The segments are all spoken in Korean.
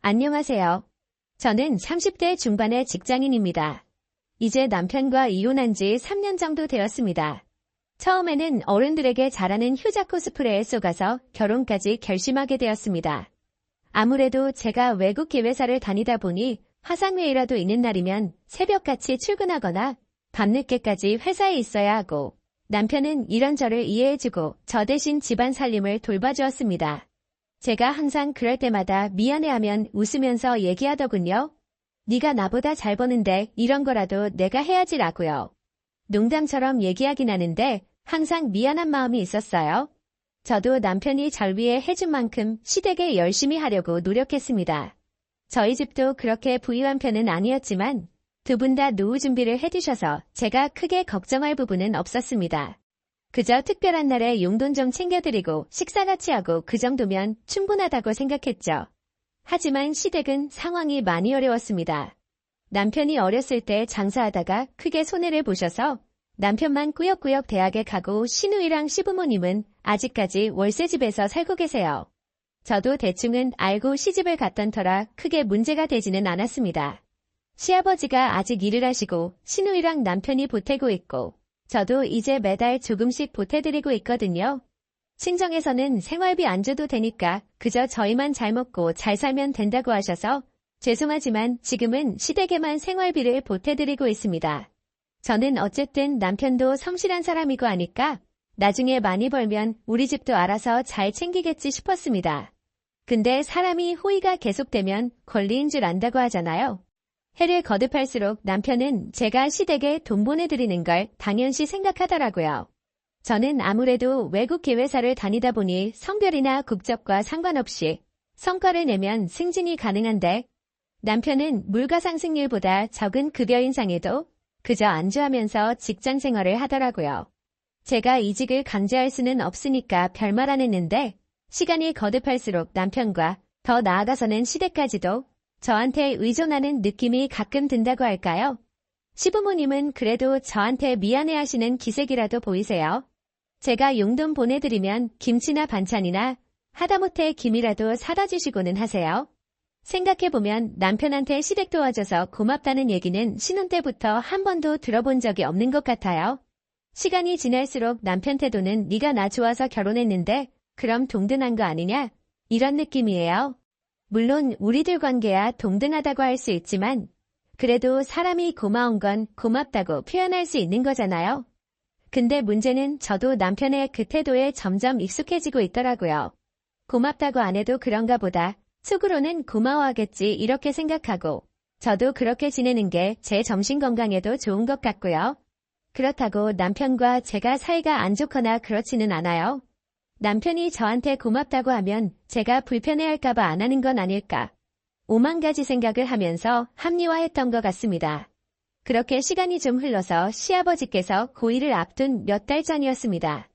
안녕하세요. 저는 30대 중반의 직장인입니다. 이제 남편과 이혼한 지 3년 정도 되었습니다. 처음에는 어른들에게 잘하는 효자 코스프레에 속아서 결혼까지 결심하게 되었습니다. 아무래도 제가 외국 기회사를 다니다 보니 화상회의라도 있는 날이면 새벽같이 출근하거나 밤늦게까지 회사에 있어야 하고 남편은 이런저를 이해해주고 저 대신 집안 살림을 돌봐주었습니다. 제가 항상 그럴 때마다 미안해하면 웃으면서 얘기하더군요. 네가 나보다 잘 버는데 이런 거라도 내가 해야지라고요. 농담처럼 얘기하긴 하는데 항상 미안한 마음이 있었어요. 저도 남편이 절 위해 해준 만큼 시댁에 열심히 하려고 노력했습니다. 저희 집도 그렇게 부유한 편은 아니었지만 두 분 다 노후 준비를 해두셔서 제가 크게 걱정할 부분은 없었습니다. 그저 특별한 날에 용돈 좀 챙겨드리고 식사 같이 하고 그 정도면 충분하다고 생각했죠. 하지만 시댁은 상황이 많이 어려웠습니다. 남편이 어렸을 때 장사하다가 크게 손해를 보셔서 남편만 꾸역꾸역 대학에 가고 시누이랑 시부모님은 아직까지 월세집에서 살고 계세요. 저도 대충은 알고 시집을 갔던 터라 크게 문제가 되지는 않았습니다. 시아버지가 아직 일을 하시고 시누이랑 남편이 보태고 있고 저도 이제 매달 조금씩 보태드리고 있거든요. 친정에서는 생활비 안 줘도 되니까 그저 저희만 잘 먹고 잘 살면 된다고 하셔서 죄송하지만 지금은 시댁에만 생활비를 보태드리고 있습니다. 저는 어쨌든 남편도 성실한 사람이고 하니까 나중에 많이 벌면 우리 집도 알아서 잘 챙기겠지 싶었습니다. 근데 사람이 호의가 계속되면 권리인 줄 안다고 하잖아요. 해를 거듭할수록 남편은 제가 시댁에 돈 보내드리는 걸 당연시 생각하더라고요. 저는 아무래도 외국 기회사를 다니다 보니 성별이나 국적과 상관없이 성과를 내면 승진이 가능한데 남편은 물가상승률보다 적은 급여 인상에도 그저 안주하면서 직장 생활을 하더라고요. 제가 이직을 강제할 수는 없으니까 별말 안 했는데 시간이 거듭할수록 남편과 더 나아가서는 시댁까지도 저한테 의존하는 느낌이 가끔 든다고 할까요? 시부모님은 그래도 저한테 미안해하시는 기색이라도 보이세요? 제가 용돈 보내드리면 김치나 반찬이나 하다못해 김이라도 사다 주시고는 하세요. 생각해보면 남편한테 시댁 도와줘서 고맙다는 얘기는 신혼 때부터 한 번도 들어본 적이 없는 것 같아요. 시간이 지날수록 남편 태도는 네가 나 좋아서 결혼했는데 그럼 동등한 거 아니냐? 이런 느낌이에요. 물론 우리들 관계야 동등하다고 할 수 있지만 그래도 사람이 고마운 건 고맙다고 표현할 수 있는 거잖아요. 근데 문제는 저도 남편의 그 태도에 점점 익숙해지고 있더라고요. 고맙다고 안 해도 그런가 보다. 속으로는 고마워하겠지 이렇게 생각하고 저도 그렇게 지내는 게 제 정신건강에도 좋은 것 같고요. 그렇다고 남편과 제가 사이가 안 좋거나 그렇지는 않아요. 남편이 저한테 고맙다고 하면 제가 불편해할까봐 안 하는 건 아닐까. 오만 가지 생각을 하면서 합리화했던 것 같습니다. 그렇게 시간이 좀 흘러서 시아버지께서 고일을 앞둔 몇 달 전이었습니다.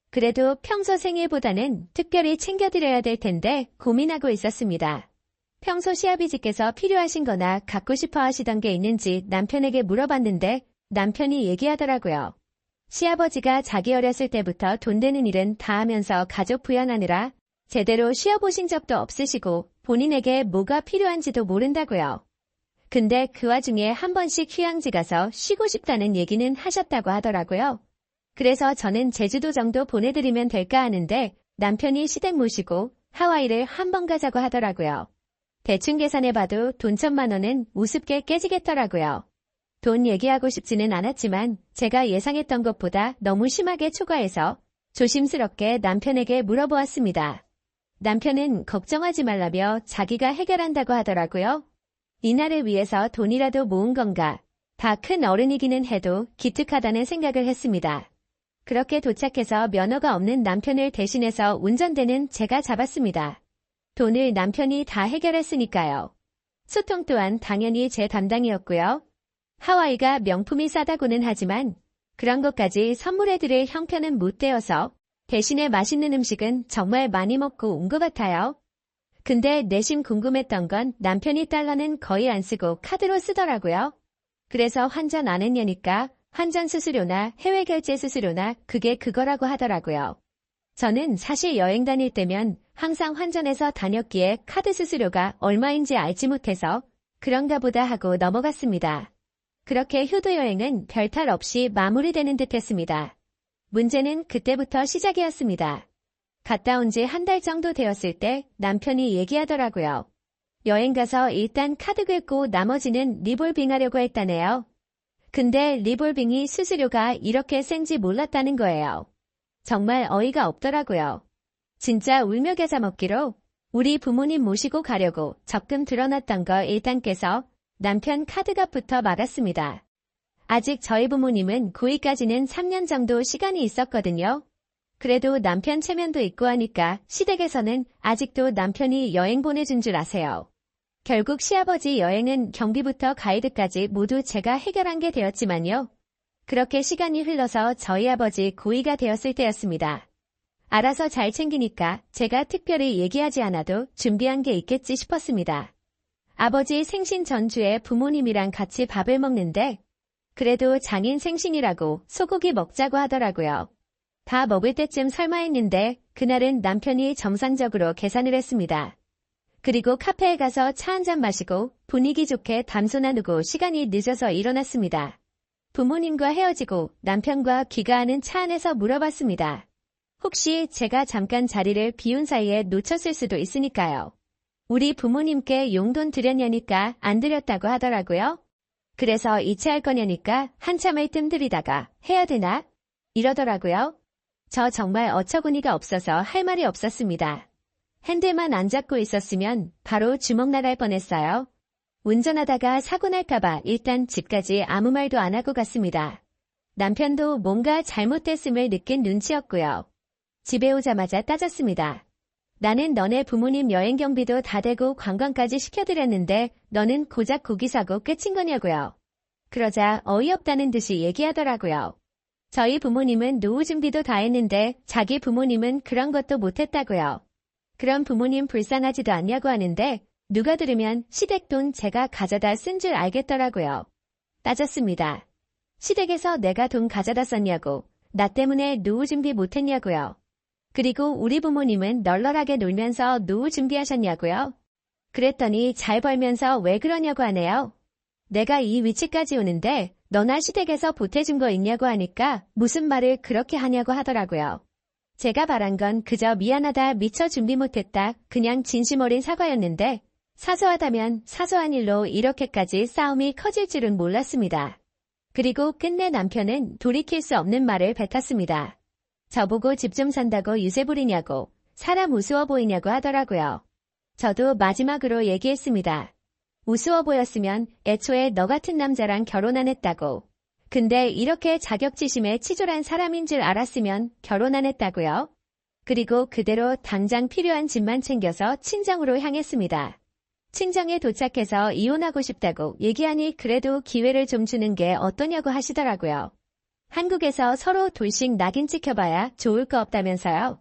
그래도 평소 생일보다는 특별히 챙겨드려야 될 텐데 고민하고 있었습니다. 평소 시아버지께서 필요하신 거나 갖고 싶어 하시던 게 있는지 남편에게 물어봤는데 남편이 얘기하더라고요. 시아버지가 자기 어렸을 때부터 돈 되는 일은 다 하면서 가족 부양하느라 제대로 쉬어보신 적도 없으시고 본인에게 뭐가 필요한지도 모른다고요. 근데 그 와중에 한 번씩 휴양지 가서 쉬고 싶다는 얘기는 하셨다고 하더라고요. 그래서 저는 제주도 정도 보내드리면 될까 하는데 남편이 시댁 모시고 하와이를 한 번 가자고 하더라고요. 대충 계산해봐도 돈 1,000만 원은 우습게 깨지겠더라고요. 돈 얘기하고 싶지는 않았지만 제가 예상했던 것보다 너무 심하게 초과해서 조심스럽게 남편에게 물어보았습니다. 남편은 걱정하지 말라며 자기가 해결한다고 하더라고요. 이날을 위해서 돈이라도 모은 건가. 다 큰 어른이기는 해도 기특하다는 생각을 했습니다. 그렇게 도착해서 면허가 없는 남편을 대신해서 운전대는 제가 잡았습니다. 돈을 남편이 다 해결했으니까요. 소통 또한 당연히 제 담당이었고요. 하와이가 명품이 싸다고는 하지만 그런 것까지 선물해드릴 형편은 못 되어서 대신에 맛있는 음식은 정말 많이 먹고 온 것 같아요. 근데 내심 궁금했던 건 남편이 달러는 거의 안 쓰고 카드로 쓰더라고요. 그래서 환전 안 했냐니까 환전 수수료나 해외 결제 수수료나 그게 그거라고 하더라고요. 저는 사실 여행 다닐 때면 항상 환전해서 다녔기에 카드 수수료가 얼마인지 알지 못해서 그런가 보다 하고 넘어갔습니다. 그렇게 효도 여행은 별탈 없이 마무리되는 듯 했습니다. 문제는 그때부터 시작이었습니다. 갔다 온 지 한 달 정도 되었을 때 남편이 얘기하더라고요. 여행 가서 일단 카드 긁고 나머지는 리볼빙 하려고 했다네요. 근데 리볼빙이 수수료가 이렇게 센지 몰랐다는 거예요. 정말 어이가 없더라고요. 진짜 울며 겨자 먹기로 우리 부모님 모시고 가려고 적금 들어놨던 거 일단 깨서 남편 카드값부터 막았습니다. 아직 저희 부모님은 고2까지는 3년 정도 시간이 있었거든요. 그래도 남편 체면도 있고 하니까 시댁에서는 아직도 남편이 여행 보내준 줄 아세요. 결국 시아버지 여행은 경비부터 가이드까지 모두 제가 해결한 게 되었지만요. 그렇게 시간이 흘러서 저희 아버지 고2가 되었을 때였습니다. 알아서 잘 챙기니까 제가 특별히 얘기하지 않아도 준비한 게 있겠지 싶었습니다. 아버지 생신 전주에 부모님이랑 같이 밥을 먹는데 그래도 장인 생신이라고 소고기 먹자고 하더라고요. 다 먹을 때쯤 설마 했는데 그날은 남편이 정상적으로 계산을 했습니다. 그리고 카페에 가서 차 한잔 마시고 분위기 좋게 담소 나누고 시간이 늦어서 일어났습니다. 부모님과 헤어지고 남편과 귀가하는 차 안에서 물어봤습니다. 혹시 제가 잠깐 자리를 비운 사이에 놓쳤을 수도 있으니까요. 우리 부모님께 용돈 드렸냐니까 안 드렸다고 하더라고요. 그래서 이체할 거냐니까 한참을 뜸들이다가 해야 되나? 이러더라고요. 저 정말 어처구니가 없어서 할 말이 없었습니다. 핸들만 안 잡고 있었으면 바로 주먹 나갈 뻔했어요. 운전하다가 사고 날까봐 일단 집까지 아무 말도 안 하고 갔습니다. 남편도 뭔가 잘못됐음을 느낀 눈치였고요. 집에 오자마자 따졌습니다. 나는 너네 부모님 여행 경비도 다 대고 관광까지 시켜드렸는데 너는 고작 고기 사고 끝인 거냐고요. 그러자 어이없다는 듯이 얘기하더라고요. 저희 부모님은 노후 준비도 다 했는데 자기 부모님은 그런 것도 못했다고요. 그럼 부모님 불쌍하지도 않냐고 하는데 누가 들으면 시댁 돈 제가 가져다 쓴 줄 알겠더라고요. 따졌습니다. 시댁에서 내가 돈 가져다 썼냐고, 나 때문에 노후 준비 못했냐고요. 그리고 우리 부모님은 널널하게 놀면서 노후 준비하셨냐고요. 그랬더니 잘 벌면서 왜 그러냐고 하네요. 내가 이 위치까지 오는데 너나 시댁에서 보태준 거 있냐고 하니까 무슨 말을 그렇게 하냐고 하더라고요. 제가 바란 건 그저 미안하다, 미처 준비 못했다, 그냥 진심 어린 사과였는데 사소하다면 사소한 일로 이렇게까지 싸움이 커질 줄은 몰랐습니다. 그리고 끝내 남편은 돌이킬 수 없는 말을 뱉었습니다. 저보고 집 좀 산다고 유세 부리냐고, 사람 우스워 보이냐고 하더라고요. 저도 마지막으로 얘기했습니다. 우스워 보였으면 애초에 너 같은 남자랑 결혼 안 했다고. 근데 이렇게 자격지심에 치졸한 사람인 줄 알았으면 결혼 안 했다고요. 그리고 그대로 당장 필요한 짐만 챙겨서 친정으로 향했습니다. 친정에 도착해서 이혼하고 싶다고 얘기하니 그래도 기회를 좀 주는 게 어떠냐고 하시더라고요. 한국에서 서로 돌씩 낙인 찍혀봐야 좋을 거 없다면서요.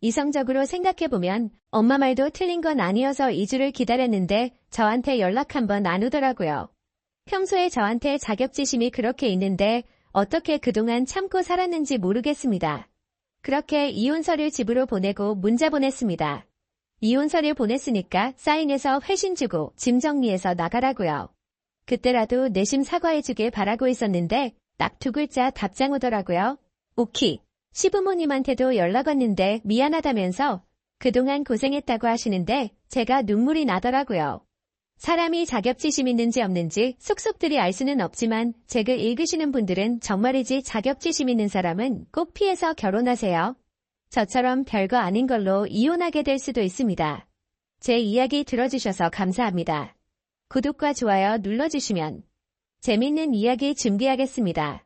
이성적으로 생각해보면 엄마 말도 틀린 건 아니어서 2주를 기다렸는데 저한테 연락 한번 안 오더라고요. 평소에 저한테 자격지심이 그렇게 있는데 어떻게 그동안 참고 살았는지 모르겠습니다. 그렇게 이혼서를 집으로 보내고 문자 보냈습니다. 이혼서를 보냈으니까 사인해서 회신 주고 짐 정리해서 나가라고요. 그때라도 내심 사과해주길 바라고 있었는데 딱 2글자 답장 오더라고요. 오키. 시부모님한테도 연락 왔는데 미안하다면서 그동안 고생했다고 하시는데 제가 눈물이 나더라고요. 사람이 자격지심 있는지 없는지 속속들이 알 수는 없지만 책을 읽으시는 분들은 정말이지 자격지심 있는 사람은 꼭 피해서 결혼하세요. 저처럼 별거 아닌 걸로 이혼하게 될 수도 있습니다. 제 이야기 들어주셔서 감사합니다. 구독과 좋아요 눌러주시면 재밌는 이야기 준비하겠습니다.